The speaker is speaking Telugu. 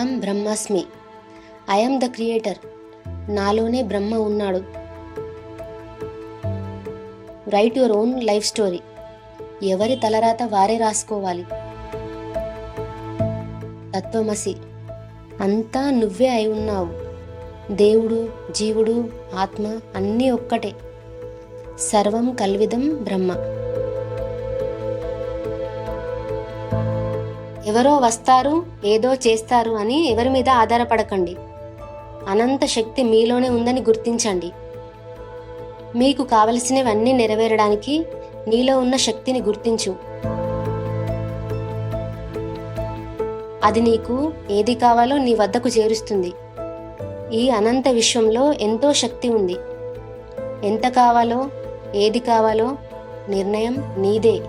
అహం బ్రహ్మాస్మి. I'm the creator. నాలోనే బ్రహ్మ ఉన్నాడు. Right your own life story. ఎవరి తలరాత వారే రాసుకోవాలి. తత్వమసి. అంతా నువ్వే అయి ఉన్నావు. దేవుడు, జీవుడు, ఆత్మ అన్నీ ఒక్కటే. సర్వం కల్విదం బ్రహ్మ. ఎవరో వస్తారు, ఏదో చేస్తారు అని ఎవరి మీద ఆధారపడకండి. అనంత శక్తి మీలోనే ఉందని గుర్తించండి. మీకు కావలసినవన్నీ నెరవేరడానికి నీలో ఉన్న శక్తిని గుర్తించు. అది నీకు ఏది కావాలో నీ వద్దకు చేరుస్తుంది. ఈ అనంత విశ్వంలో ఎంతో శక్తి ఉంది. ఎంత కావాలో, ఏది కావాలో నిర్ణయం నీదే.